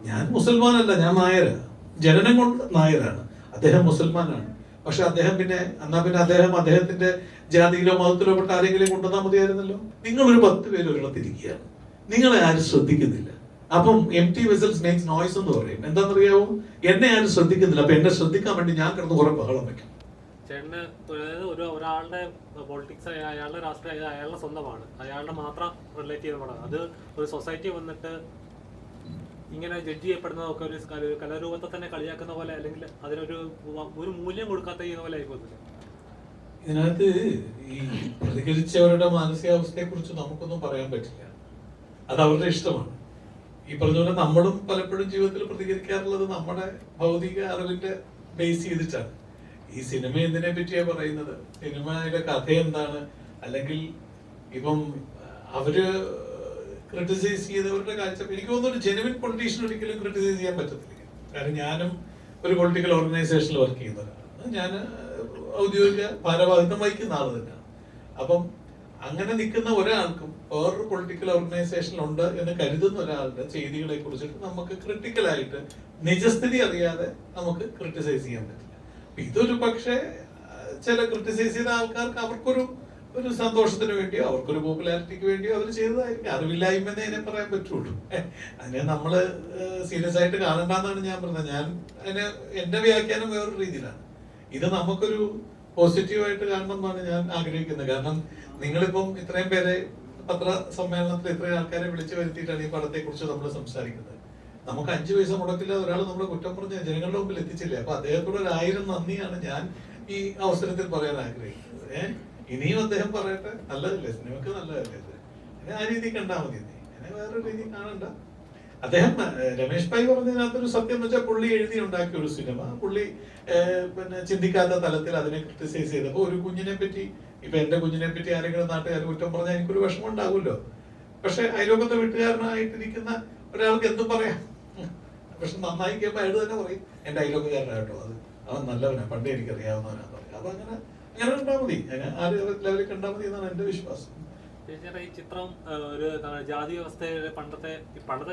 ഞാൻ മുസൽമാനല്ല, ഞാൻ നായരാണ്, ജനനം കൊണ്ട് നായരാണ്. അദ്ദേഹം മുസൽമാനാണ്. പക്ഷെ അദ്ദേഹം പിന്നെ അദ്ദേഹത്തിന്റെ ജാതിയിലോ മതത്തിലോ പെട്ട ആരെങ്കിലും കൊണ്ടുവന്നാൽ മതിയായിരുന്നല്ലോ. നിങ്ങളൊരു 10 പേര് ഒരിടത്തിരിക്കുകയാണ്, നിങ്ങളെ ആരും ശ്രദ്ധിക്കുന്നില്ല. അപ്പം empty vessels makes noise എന്ന് പറയും. എന്താണെന്നറിയാവോ? എന്നെ ആരും ശ്രദ്ധിക്കുന്നില്ല. അപ്പൊ എന്നെ ശ്രദ്ധിക്കാൻ വേണ്ടി ഞാൻ കിടന്ന് കുറെ ബഹളം വെക്കും. ചേട്ടന് ഒരാളുടെ പൊളിറ്റിക്സ് അയാളുടെ രാഷ്ട്രീയം അയാളുടെ സ്വന്തമാണ്, അയാളുടെ മാത്രം റിലേറ്റ് ചെയ്ത അത് ഒരു സൊസൈറ്റി വന്നിട്ട് ഇങ്ങനെ ജഡ്ജ് ചെയ്യപ്പെടുന്നതൊക്കെ ഒരു കലാരൂപത്തെ തന്നെ കളിയാക്കുന്ന പോലെ, അല്ലെങ്കിൽ അതിനൊരു മൂല്യം കൊടുക്കാത്ത ചെയ്യുന്ന പോലെ ആയിപ്പോകുന്നില്ല. ഇതിനകത്ത് ഈ പ്രതികരിച്ചവരുടെ മാനസികാവസ്ഥയെ കുറിച്ച് നമുക്കൊന്നും പറയാൻ പറ്റില്ല. അത് അവരുടെ ഇഷ്ടമാണ്. ഈ പറഞ്ഞ പോലെ നമ്മളും പലപ്പോഴും ജീവിതത്തിൽ പ്രതികരിക്കാറുള്ളത് നമ്മുടെ ഭൗതിക അറിവിന്റെ ബേസ് ചെയ്തിട്ടാണ്. ഈ സിനിമ എന്തിനെ പറ്റിയാ പറയുന്നത്, സിനിമയുടെ കഥ എന്താണ്, അല്ലെങ്കിൽ ഇപ്പം അവര് ക്രിട്ടിസൈസ് ചെയ്തവരുടെ കാഴ്ച. എനിക്ക് തോന്നുന്നു ഒരു ജെനുവിൻ പൊളിറ്റീഷ്യൻ ഒരിക്കലും ക്രിട്ടിസൈസ് ചെയ്യാൻ പറ്റത്തില്ല. കാരണം ഞാനും ഒരു പൊളിറ്റിക്കൽ ഓർഗനൈസേഷനിൽ വർക്ക് ചെയ്യുന്നവരാണ്, ഞാൻ ഔദ്യോഗിക ഭാരവാഹിത്വം വഹിക്കുന്ന ആൾ തന്നെയാണ്. അപ്പം അങ്ങനെ നിൽക്കുന്ന ഒരാൾക്കും വേറൊരു പൊളിറ്റിക്കൽ ഓർഗനൈസേഷൻ ഉണ്ട് എന്ന് കരുതുന്ന ഒരാളുടെ ചെയ്തികളെ കുറിച്ചിട്ട് നമുക്ക് ക്രിട്ടിക്കലായിട്ട് നിജസ്ഥിതി അറിയാതെ നമുക്ക് ക്രിട്ടിസൈസ് ചെയ്യാൻ പറ്റില്ല. ഇതൊരു പക്ഷേ ചില ക്രിട്ടിസൈസ് ചെയ്ത ആൾക്കാർക്ക് അവർക്കൊരു സന്തോഷത്തിന് വേണ്ടിയോ അവർക്കൊരു പോപ്പുലാരിറ്റിക്ക് വേണ്ടിയോ അവർ ചെയ്തതായിരിക്കും. അറിവില്ലായ്മ അതിനെ പറയാൻ പറ്റുള്ളൂ. അതിനെ നമ്മള് സീരിയസ് ആയിട്ട് കാണണ്ടെന്നാണ് ഞാൻ പറഞ്ഞത്. ഞാൻ അതിനെ എന്റെ വ്യാഖ്യാനം വേറൊരു രീതിയിലാണ്. ഇത് നമുക്കൊരു പോസിറ്റീവായിട്ട് കാണണം എന്നാണ് ഞാൻ ആഗ്രഹിക്കുന്നത്. കാരണം നിങ്ങളിപ്പം ഇത്രയും പേരെ പത്രസമ്മേളനത്തിൽ ഇത്രയും ആൾക്കാരെ വിളിച്ചു വരുത്തിയിട്ടാണ് ഈ പടത്തെ കുറിച്ച് നമ്മൾ സംസാരിക്കുന്നത്. നമുക്ക് 5 പൈസ മുടക്കില്ലാതെ ഒരാൾ നമ്മളെ കുറ്റം പറഞ്ഞ് ജനങ്ങളുടെ മുമ്പിൽ എത്തിച്ചില്ലേ. അപ്പൊ അദ്ദേഹത്തോട് 1000 നന്ദിയാണ് ഞാൻ ഈ അവസരത്തിൽ പറയാൻ ആഗ്രഹിക്കുന്നത്. ഇനിയും അദ്ദേഹം പറയട്ടെ, നല്ലതല്ലേ, സിനിമക്ക് നല്ലതല്ലേ, എന്നെ ആ രീതി കണ്ടാൽ മതി, എന്നെ വേറൊരു രീതി കാണണ്ട. അദ്ദേഹം രമേശ് ഭായി പറഞ്ഞതിനകത്തൊരു സത്യം എന്ന് വെച്ചാൽ പുള്ളി എഴുതി ഉണ്ടാക്കിയ ഒരു സിനിമ പുള്ളി പിന്നെ ചിന്തിക്കാത്ത തലത്തിൽ അതിനെ ക്രിട്ടിസൈസ് ചെയ്തപ്പോൾ ഒരു കുഞ്ഞിനെ പറ്റി, ഇപ്പൊ എന്റെ കുഞ്ഞിനെ പറ്റി ആരെങ്കിലും നാട്ടുകാർ കുറ്റം പറഞ്ഞാൽ എനിക്കൊരു വിഷമം ഉണ്ടാവുമല്ലോ. പക്ഷെ അയലോകത്തെ വീട്ടുകാരനായിട്ടിരിക്കുന്ന ഒരാൾക്ക് എന്തും പറയാം. പക്ഷെ നന്നായി കേൾക്കുമ്പോൾ അയാൾ തന്നെ പറയും എന്റെ അയലോകക്കാരനായിട്ടോ, അത് അവൻ നല്ലവനാ, പണ്ടേ എനിക്കറിയാവുന്നവനാ പറയും. അപ്പൊ അങ്ങനെ കണ്ടാൽ മതി, ആ ലെവലിൽ കണ്ടാൽ മതി എന്നാണ് എന്റെ വിശ്വാസം. ഈ ചിത്രം ഒരു ജാതി വ്യവസ്ഥയുടെ പണ്ടത്തെ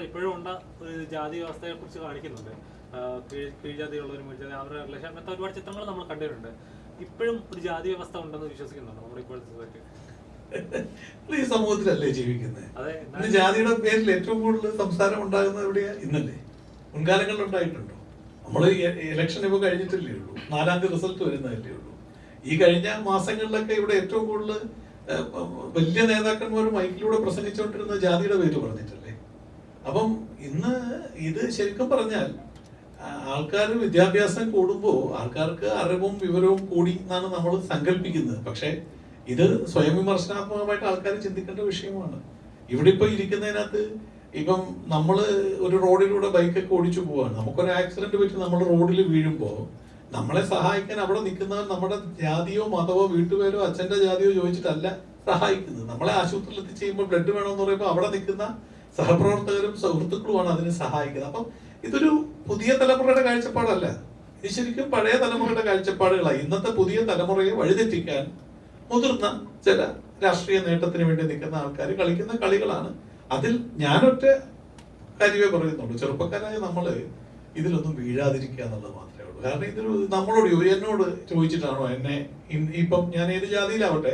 ഇപ്പോഴും ഉണ്ട ഒരു ജാതി വ്യവസ്ഥയെ കുറിച്ച് കാണിക്കുന്നുണ്ട്. കീഴ്ജാതിയുള്ളവരും മുൻജാതി അവരുടെ റിലേഷൻ, അങ്ങനത്തെ ഒരുപാട് ചിത്രങ്ങൾ നമ്മൾ കണ്ടിട്ടുണ്ട്. ഇപ്പോഴും ഒരു ജാതി വ്യവസ്ഥ ഉണ്ടെന്ന് വിശ്വസിക്കുന്നുണ്ടോ നമ്മുടെ ഇപ്പോഴത്തെ സൊസൈറ്റി? ഈ സമൂഹത്തിലല്ലേ ജീവിക്കുന്നത്? ഇന്ന് ജാതിയുടെ പേരിൽ ഏറ്റവും കൂടുതൽ സംസാരം ഉണ്ടാകുന്നത് എവിടെയാ? ഇന്നല്ലേ? മുൻകാലങ്ങളിൽ ഉണ്ടായിട്ടുണ്ടോ? നമ്മൾ ഇലക്ഷൻ ഇപ്പൊ കഴിഞ്ഞിട്ടല്ലേ ഉള്ളൂ, 4ാം തീയതി റിസൾട്ട് വരുന്നതല്ലേ ഉള്ളൂ. ഈ കഴിഞ്ഞ മാസങ്ങളിലൊക്കെ ഇവിടെ ഏറ്റവും കൂടുതൽ വലിയ നേതാക്കന്മാർ മൈക്കിലൂടെ പ്രസംഗിച്ചുകൊണ്ടിരുന്ന ജാതിയുടെ പേര് പറഞ്ഞിട്ടല്ലേ. അപ്പം ഇന്ന് ഇത് ശരിക്കും പറഞ്ഞാൽ ആൾക്കാർ വിദ്യാഭ്യാസം കൂടുമ്പോൾ ആൾക്കാർക്ക് അറിവും വിവരവും കൂടി എന്നാണ് നമ്മൾ സങ്കല്പിക്കുന്നത്. പക്ഷെ ഇത് സ്വയം വിമർശനാത്മകമായിട്ട് ആൾക്കാർ ചിന്തിക്കേണ്ട വിഷയമാണ്. ഇവിടെ ഇപ്പൊ ഇരിക്കുന്നതിനകത്ത് ഇപ്പം നമ്മള് ഒരു റോഡിലൂടെ ബൈക്കൊക്കെ ഓടിച്ചു പോവാണ്, നമുക്കൊരു ആക്സിഡന്റ് പറ്റി നമ്മൾ റോഡിൽ വീഴുമ്പോൾ നമ്മളെ സഹായിക്കാൻ അവിടെ നിൽക്കുന്നവർ നമ്മുടെ ജാതിയോ മതമോ വീട്ടുപേരോ അച്ഛന്റെ ജാതിയോ ചോദിച്ചിട്ടല്ല സഹായിക്കുന്നത്. നമ്മളെ ആശുപത്രിയിൽ എത്തിച്ചെയ്യുമ്പോൾ ബ്ലഡ് വേണമെന്ന് പറയുമ്പോൾ അവിടെ നിൽക്കുന്ന സഹപ്രവർത്തകരും സുഹൃത്തുക്കളുമാണ് അതിന് സഹായിക്കുന്നത്. അപ്പം ഇതൊരു പുതിയ തലമുറയുടെ കാഴ്ചപ്പാടല്ല, ഇത് ശരിക്കും പഴയ തലമുറയുടെ കാഴ്ചപ്പാടുകളാണ്. ഇന്നത്തെ പുതിയ തലമുറയെ വഴിതെറ്റിക്കാൻ മുതിർന്ന ചില രാഷ്ട്രീയ നേട്ടത്തിന് വേണ്ടി നിൽക്കുന്ന ആൾക്കാർ കളിക്കുന്ന കളികളാണ്. അതിൽ ഞാനൊറ്റ കാര്യമേ പറയുന്നുള്ളൂ, ചെറുപ്പക്കാരായ നമ്മള് ഇതിലൊന്നും വീഴാതിരിക്കുക എന്നുള്ളത് മാത്രമേ ഉള്ളൂ. കാരണം ഇതൊരു നമ്മളോട് എന്നോട് ചോദിച്ചിട്ടാണോ എന്നെ ഇപ്പം ഞാൻ ഏത് ജാതിയിലാവട്ടെ,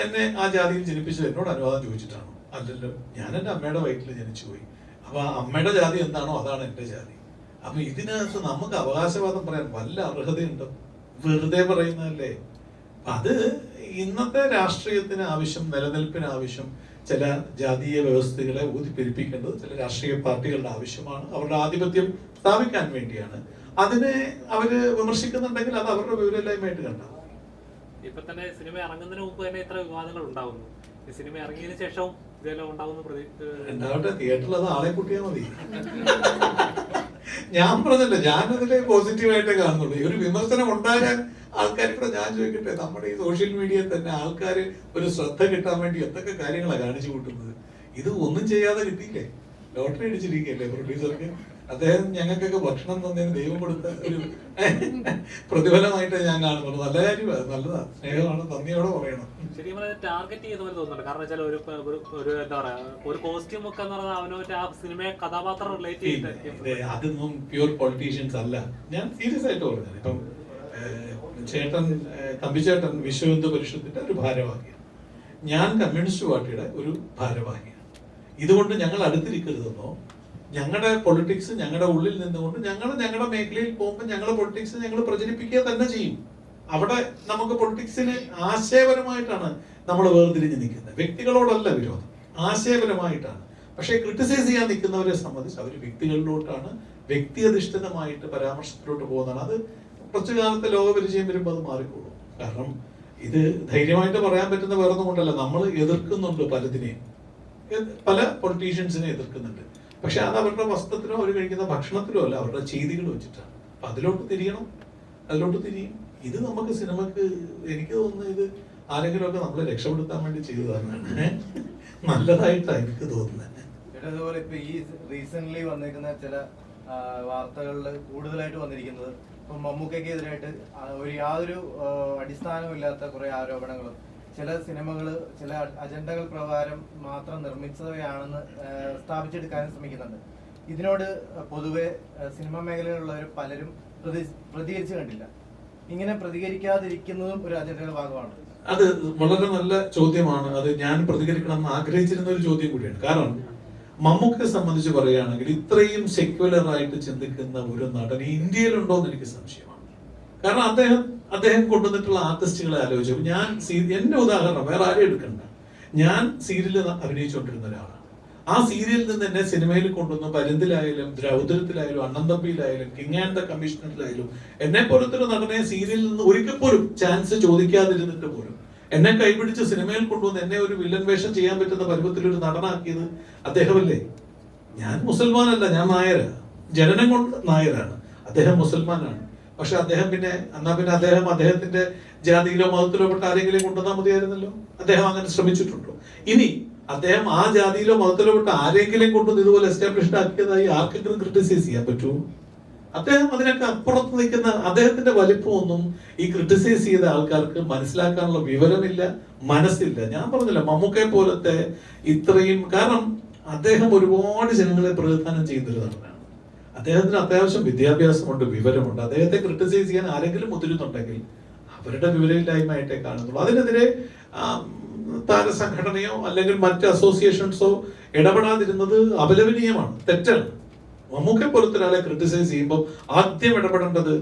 എന്നെ ആ ജാതിയിൽ ജനിപ്പിച്ചത് എന്നോട് അനുവാദം ചോദിച്ചിട്ടാണോ? അല്ലല്ലോ, ഞാൻ എൻ്റെ അമ്മയുടെ വയറ്റിൽ ജനിച്ചു പോയി. അപ്പൊ അമ്മയുടെ ജാതി എന്താണോ അതാണ് എൻ്റെ ജാതി. അപ്പൊ ഇതിനകത്ത് നമുക്ക് അവകാശവാദം പറയാൻ വല്ല അർഹതയുണ്ടോ? വെറുതെ പറയുന്നതല്ലേ. അത് ഇന്നത്തെ രാഷ്ട്രീയത്തിന് ആവശ്യം, നിലനിൽപ്പിന് ആവശ്യം ചില ജാതീയ വ്യവസ്ഥകളെ ഊതിപ്പെരിപ്പിക്കേണ്ടത് ചില രാഷ്ട്രീയ പാർട്ടികളുടെ ആവശ്യമാണ്. അവരുടെ ആധിപത്യം സ്ഥാപിക്കാൻ വേണ്ടിയാണ്. അതിനെ അവര് വിമർശിക്കുന്നുണ്ടെങ്കിൽ അത് അവരുടെ വിവരമില്ലായ്മയായിട്ട് കണ്ടാൽ. ഇപ്പൊ തന്നെ സിനിമ ഇറങ്ങുന്നതിന് മുമ്പ് തന്നെ ഇത്ര വിവാദങ്ങൾ ഉണ്ടാവുന്നു, ഈ സിനിമ ഇറങ്ങിയതിനു ശേഷം ഇതെല്ലാം ഉണ്ടാവട്ടെ. തിയേറ്ററിൽ അത് ആളെ കൂട്ടിയാൽ മതി. ഞാൻ പറഞ്ഞല്ലോ, ഞാനതിലെ പോസിറ്റീവായിട്ടേ കാണുന്നുള്ളൂ. ഈ ഒരു വിമർശനം ഉണ്ടാകാൻ ആൾക്കാരിവിടെ ഞാൻ ചോദിക്കട്ടെ, നമ്മുടെ ഈ സോഷ്യൽ മീഡിയയിൽ തന്നെ ആൾക്കാർ ഒരു ശ്രദ്ധ കിട്ടാൻ വേണ്ടി എന്തൊക്കെ കാര്യങ്ങളാണ് കാണിച്ചു കൂട്ടുന്നത്. ഇത് ഒന്നും ചെയ്യാതെ കിട്ടിയില്ലേ? ലോട്ടറി അടിച്ചിരിക്കുകയല്ലേ പ്രൊഡ്യൂസർക്ക്. അദ്ദേഹം ഞങ്ങൾക്കൊക്കെ ഭക്ഷണം തന്നതിന് ദൈവം കൊടുത്ത ഒരു പ്രതിഫലമായിട്ട് ഞാൻ കാണുന്നുള്ളൂ. നല്ല കാര്യമാണ്, നല്ലതാ, സ്നേഹമാണ്, നന്ദിയോടെ പറയണം. ശരിക്കും പറഞ്ഞാൽ ടാർഗറ്റ് ചെയ്യുന്ന പോലെ തോന്നുന്നുണ്ട്. കാരണം വെച്ചാൽ ഒരു എന്താ പറയാ, ഒരു കോസ്റ്റ്യൂം ഒക്കെ എന്ന് പറഞ്ഞാൽ അവനോട്ട് ആ സിനിമയെ കഥാപാത്രം റിലേറ്റ് ചെയ്തിട്ടായിരിക്കും. അതൊന്നും പ്യൂർ പൊളിറ്റീഷ്യൻസ് അല്ല. ഞാൻ സീരിയസ് ആയിട്ട് പറഞ്ഞത്. ഇപ്പം ചേട്ടൻ തമ്പിച്ചേട്ടൻ വിശ്വ ഹിന്ദു പരിഷത്തിന്റെ ഒരു ഭാരവാഹിയാണ്, ഞാൻ കമ്മ്യൂണിസ്റ്റ് പാർട്ടിയുടെ ഒരു ഭാരവാഹിയാണ്. ഇതുകൊണ്ട് ഞങ്ങൾ അടുത്തിരിക്കരുതെന്നോ, ഞങ്ങളുടെ പൊളിറ്റിക്സ് ഞങ്ങളുടെ ഉള്ളിൽ നിന്നുകൊണ്ട് ഞങ്ങളുടെ മേഖലയിൽ പോകുമ്പോൾ ഞങ്ങളുടെ പൊളിറ്റിക്സ് ഞങ്ങൾ പ്രചരിപ്പിക്കുക തന്നെ ചെയ്യും. അവിടെ നമുക്ക് പൊളിറ്റിക്സിന് ആശയപരമായിട്ടാണ് നമ്മൾ വേർതിരിഞ്ഞ് നിൽക്കുന്നത്, വ്യക്തികളോടല്ല വിരോധം, ആശയപരമായിട്ടാണ്. പക്ഷേ ക്രിട്ടിസൈസ് ചെയ്യാൻ നിൽക്കുന്നവരെ സംബന്ധിച്ച് അവർ വ്യക്തികളിലോട്ടാണ്, വ്യക്തിയധിഷ്ഠിതമായിട്ട് പരാമർശത്തിലോട്ട് പോകുന്നതാണ്. അത് കുറച്ചു കാലത്തെ ലോകപരിചയം വരുമ്പോൾ അത് മാറിക്കോളും. കാരണം ഇത് ധൈര്യമായിട്ട് പറയാൻ പറ്റുന്ന വേറൊന്നും കൊണ്ടല്ല, നമ്മൾ എതിർക്കുന്നുണ്ട് പലതിനെയും, പല പൊളിറ്റീഷ്യൻസിനെ എതിർക്കുന്നുണ്ട്. പക്ഷെ അത് അവരുടെ വസ്ത്രത്തിലോ അവർ കഴിക്കുന്ന ഭക്ഷണത്തിലോ അല്ല, അവരുടെ ചെയ്തികൾ വെച്ചിട്ടാണ്. അപ്പൊ അതിലോട്ട് തിരിയണം, അതിലോട്ട് തിരിയും. ഇത് നമുക്ക് സിനിമക്ക് എനിക്ക് തോന്നുന്നത് ഇത് ആരെങ്കിലും ഒക്കെ നമ്മളെ രക്ഷപ്പെടുത്താൻ വേണ്ടി ചെയ്തതാണ്, നല്ലതായിട്ടാണ് എനിക്ക് തോന്നുന്നത്. അതുപോലെ ഇപ്പൊ ഈ റീസെന്റ് വന്നിരിക്കുന്ന ചില വാർത്തകളിൽ കൂടുതലായിട്ട് വന്നിരിക്കുന്നത് ഇപ്പൊ മമ്മൂക്കയ്ക്കെതിരായിട്ട് യാതൊരു അടിസ്ഥാനമില്ലാത്ത കുറെ ആരോപണങ്ങളും, ചില സിനിമകൾ ചില അജണ്ടകൾ പ്രകാരം മാത്രം നിർമ്മിച്ചവയാണെന്ന് സ്ഥാപിച്ചെടുക്കാനും ശ്രമിക്കുന്നുണ്ട്. ഇതിനോട് പൊതുവെ സിനിമാ മേഖലയിലുള്ളവർ പലരും പ്രതികരിച്ചു കണ്ടില്ല. ഇങ്ങനെ പ്രതികരിക്കാതിരിക്കുന്നതും ഒരു അജണ്ടയുടെ ഭാഗമാണ്. അത് വളരെ നല്ല ചോദ്യമാണ്. അത് ഞാൻ പ്രതികരിക്കണം എന്ന് ആഗ്രഹിച്ചിരുന്ന ഒരു ചോദ്യം കൂടിയാണ്. കാരണം മമ്മൂക്കയെ സംബന്ധിച്ച് പറയുകയാണെങ്കിൽ ഇത്രയും സെക്യുലർ ആയിട്ട് ചിന്തിക്കുന്ന ഒരു നടൻ ഇന്ത്യയിലുണ്ടോ എന്ന് എനിക്ക് സംശയമാണ്. കാരണം അദ്ദേഹം കൊണ്ടുവന്നിട്ടുള്ള ആർട്ടിസ്റ്റുകളെ ആലോചിച്ചു. ഞാൻ എന്റെ ഉദാഹരണം വേറെ ആരും എടുക്കണ്ട. ഞാൻ സീരിയലിൽ അഭിനയിച്ചുകൊണ്ടിരുന്ന ഒരാളാണ്. ആ സീരിയലിൽ നിന്ന് എന്നെ സിനിമയിൽ കൊണ്ടുവന്നു. പരുന്തിലായാലും ദ്രൗദരത്തിലായാലും അണ്ണന്തമ്പിയിലായാലും കിങ് ആൻഡ് ദ കമ്മീഷണറിലായാലും എന്നെ പോലത്തെ ഒരു നടനെ സീരിയലിൽ നിന്ന് ഒരിക്കൽ പോലും ചാൻസ് ചോദിക്കാതിരുന്നിട്ട് പോലും എന്നെ കൈപിടിച്ച് സിനിമയിൽ കൊണ്ടുവന്ന് എന്നെ ഒരു വില്ലൻ വേഷം ചെയ്യാൻ പറ്റുന്ന പരുവത്തിൽ ഒരു നടനാക്കിയത് അദ്ദേഹമല്ലേ. ഞാൻ മുസൽമാനല്ല, ഞാൻ നായരാണ്, ജനനം കൊണ്ട് നായരാണ്, അദ്ദേഹം മുസൽമാനാണ്. പക്ഷെ അദ്ദേഹം പിന്നെ അദ്ദേഹത്തിന്റെ ജാതിയിലോ മതത്തിലോ പെട്ട ആരെങ്കിലും കൊണ്ടുവന്നാൽ മതിയായിരുന്നല്ലോ. അദ്ദേഹം അങ്ങനെ ശ്രമിച്ചിട്ടുണ്ടോ? ഇനി അദ്ദേഹം ആ ജാതിയിലോ മതത്തിലോ പെട്ട ആരെങ്കിലും കൊണ്ടുവന്ന് ഇതുപോലെ എസ്റ്റാബ്ലിഷ്ഡ് ആക്കിയതായി ആർക്കെങ്കിലും ക്രിട്ടിസൈസ് ചെയ്യാൻ പറ്റുമോ? അദ്ദേഹം അതിനൊക്കെ അപ്പുറത്ത് നിൽക്കുന്ന അദ്ദേഹത്തിന്റെ വലിപ്പമൊന്നും ഈ ക്രിട്ടിസൈസ് ചെയ്ത ആൾക്കാർക്ക് മനസ്സിലാക്കാനുള്ള വിവരമില്ല, മനസ്സില്ല. ഞാൻ പറഞ്ഞില്ല, മമ്മൂക്കയെ പോലത്തെ ഇത്രയും, കാരണം അദ്ദേഹം ഒരുപാട് ജനങ്ങളെ പ്രതിനിധാനം ചെയ്യുന്നൊരു നടനാണ്. അദ്ദേഹത്തിന് അത്യാവശ്യം വിദ്യാഭ്യാസമുണ്ട്, വിവരമുണ്ട്. അദ്ദേഹത്തെ ക്രിട്ടിസൈസ് ചെയ്യാൻ ആരെങ്കിലും മുതിരുന്നുണ്ടെങ്കിൽ അവരുടെ വിവരമില്ലായ്മയായിട്ടേ കാണുന്നുള്ളൂ. അതിനെതിരെ താരസംഘടനയോ അല്ലെങ്കിൽ മറ്റ് അസോസിയേഷൻസോ ഇടപെടാതിരുന്നത് അപലപനീയമാണ്, തെറ്റാണ്. മമ്മൂക്കെ പോലത്തെ ഒരാളെ ക്രിട്ടിസൈസ് ചെയ്യുമ്പോൾ ആദ്യം ഇടപെടേണ്ടത്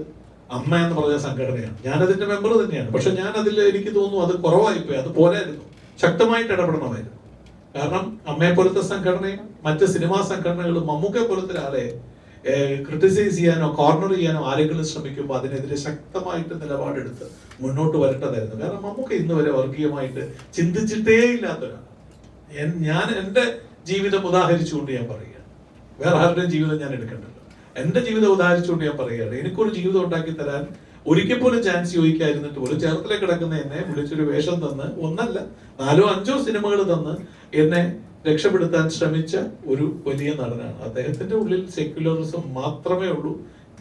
അമ്മ എന്ന് പറഞ്ഞ സംഘടനയാണ്. ഞാനതിന്റെ മെമ്പർ തന്നെയാണ്. പക്ഷെ ഞാൻ അതിൽ എനിക്ക് തോന്നുന്നു അത് കുറവായിപ്പോയി, അത് പോരായിരുന്നു, ശക്തമായിട്ട് ഇടപെടണമായിരുന്നു. കാരണം അമ്മയെ പോലത്തെ സംഘടനയും മറ്റ് സിനിമാ സംഘടനകളും മമ്മൂക്കെ പോലത്തെ ഒരാളെ ക്രിട്ടിസൈസ് ചെയ്യാനോ കോർണർ ചെയ്യാനോ ആരെങ്കിലും ശ്രമിക്കുമ്പോൾ അതിനെതിരെ ശക്തമായിട്ട് നിലപാടെടുത്ത് മുന്നോട്ട് വരേണ്ടതായിരുന്നു. കാരണം മമ്മൂക്ക ഇന്ന് വരെ വർഗീയമായിട്ട് ചിന്തിച്ചിട്ടേ ഇല്ലാത്തൊരാളാണ്. ഞാൻ എൻ്റെ ജീവിതം ഉദാഹരിച്ചുകൊണ്ട് ഞാൻ പറയുകയാണ്, വേറെ ആരുടെയും ജീവിതം ഞാൻ എടുക്കണ്ടല്ലോ. എന്റെ ജീവിതം ഉദാഹരിച്ചുകൊണ്ട് ഞാൻ പറയുകയാണ്, എനിക്കൊരു ജീവിതം ഉണ്ടാക്കി തരാൻ ഒരിക്കൽ പോലും ചാൻസ് ചോദിക്കാതിരുന്നിട്ട് പോലും ചേർത്തലേ കിടക്കുന്ന എന്നെ വിളിച്ചൊരു വേഷം തന്ന് 1 അല്ല 4 5 സിനിമകൾ തന്ന് എന്നെ രക്ഷപ്പെടുത്താൻ ശ്രമിച്ച ഒരു വലിയ നടനാണ്. അദ്ദേഹത്തിന്റെ ഉള്ളിൽ സെക്യുലറിസം മാത്രമേ ഉള്ളൂ.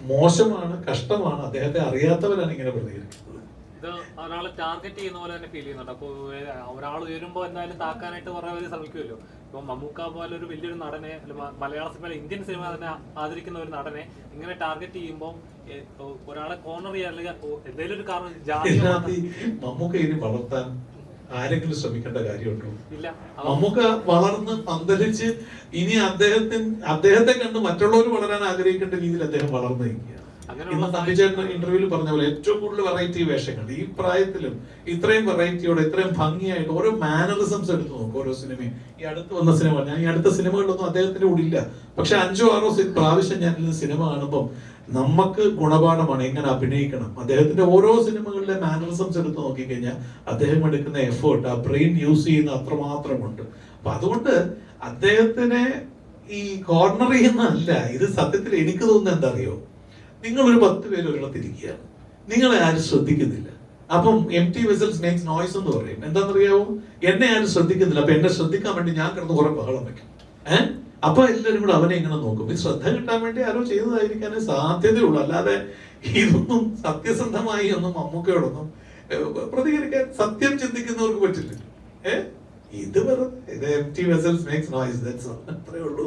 മോശമാണ്, കഷ്ടമാണ്. അദ്ദേഹത്തെ അറിയാത്തവരാണ് ഇങ്ങനെ പ്രതികരിക്കുന്നത്. ഇത് ഒരാളെ ടാർഗറ്റ് ചെയ്യുന്ന പോലെ തന്നെ ഫീൽ ചെയ്യുന്നുണ്ട്. അപ്പോൾ ഒരാൾ ഉയരുമ്പോൾ എന്തായാലും താക്കാനായിട്ട് കുറേ ശ്രമിക്കുമല്ലോ. ഇപ്പൊ മമ്മൂക്ക പോലെ ഒരു വലിയൊരു നടനെ, മലയാള സിനിമ ഇന്ത്യൻ സിനിമ തന്നെ ആദരിക്കുന്ന ഒരു നടനെ ഇങ്ങനെ ടാർഗറ്റ് ചെയ്യുമ്പോൾ ഒരാളെ കോർണർ ചെയ്യാൻ എന്തെങ്കിലും ഒരു കാരണം ജാതി മമ്മൂക്ക ഇനി വളർത്താൻ ആരെങ്കിലും ശ്രമിക്കേണ്ട കാര്യമുണ്ടോ? മമ്മൂക്ക വളർന്ന് പന്തലിച്ച് ഇനി അദ്ദേഹത്തെ കണ്ട് മറ്റുള്ളവർ വളരാൻ ആഗ്രഹിക്കേണ്ട രീതിയിൽ അദ്ദേഹം വളർന്നു നിൽക്കുക. ഇന്ന് തമ്പിച്ചേട്ടൻ ഇന്റർവ്യൂവിൽ പറഞ്ഞ പോലെ ഏറ്റവും കൂടുതൽ വെറൈറ്റി വേഷങ്ങൾ ഈ പ്രായത്തിലും ഇത്രയും വെറൈറ്റിയോടെ ഇത്രയും ഭംഗിയായിട്ട് ഓരോ മാനറിസംസ് എടുത്ത് നോക്കും ഓരോ സിനിമയും. ഈ അടുത്ത് വന്ന സിനിമ, ഞാൻ ഈ അടുത്ത സിനിമകളിലൊന്നും അദ്ദേഹത്തിന്റെ കൂടെ ഇല്ല, പക്ഷെ 5 6 പ്രാവശ്യം ഞാൻ ഇന്ന് സിനിമ കാണുമ്പോൾ നമുക്ക് ഗുണപാഠമാണ് എങ്ങനെ അഭിനയിക്കണം. അദ്ദേഹത്തിന്റെ ഓരോ സിനിമകളിലെ മാനറിസംസ് എടുത്ത് നോക്കിക്കഴിഞ്ഞാൽ അദ്ദേഹം എടുക്കുന്ന എഫേർട്ട്, ആ ബ്രെയിൻ യൂസ് ചെയ്യുന്ന അത്രമാത്രമുണ്ട്. അപ്പൊ അതുകൊണ്ട് അദ്ദേഹത്തിനെ ഈ കോർണർ ചെയ്യുന്നതല്ല ഇത്. സത്യത്തിൽ എനിക്ക് തോന്നുന്നത് എന്താ അറിയോ, നിങ്ങളൊരു 10 പേര് ഒരിടത്തിരിക്കുകയാണ്, നിങ്ങളെ ആരും ശ്രദ്ധിക്കുന്നില്ല. അപ്പം empty vessels makes noise എന്ന് പറയും. എന്താണെന്നറിയാവോ, എന്നെ ആരും ശ്രദ്ധിക്കുന്നില്ല. അപ്പൊ എന്നെ ശ്രദ്ധിക്കാൻ വേണ്ടി ഞാൻ കിടന്ന് കുറെ ബഹളം വെക്കും. അപ്പൊ എല്ലാവരും കൂടെ അവനെ ഇങ്ങനെ നോക്കും. ഈ ശ്രദ്ധ കിട്ടാൻ വേണ്ടി ആരോ ചെയ്തതായിരിക്കാനേ സാധ്യതയുള്ളൂ. അല്ലാതെ ഇതൊന്നും സത്യസന്ധമായി ഒന്നും മമ്മൂക്കയോടൊന്നും പ്രതികരിക്കാൻ സത്യം ചിന്തിക്കുന്നവർക്ക് പറ്റില്ല. ഇത് വെറുതെ empty vessels makes noise, that's all. അത്രേ ഉള്ളൂ.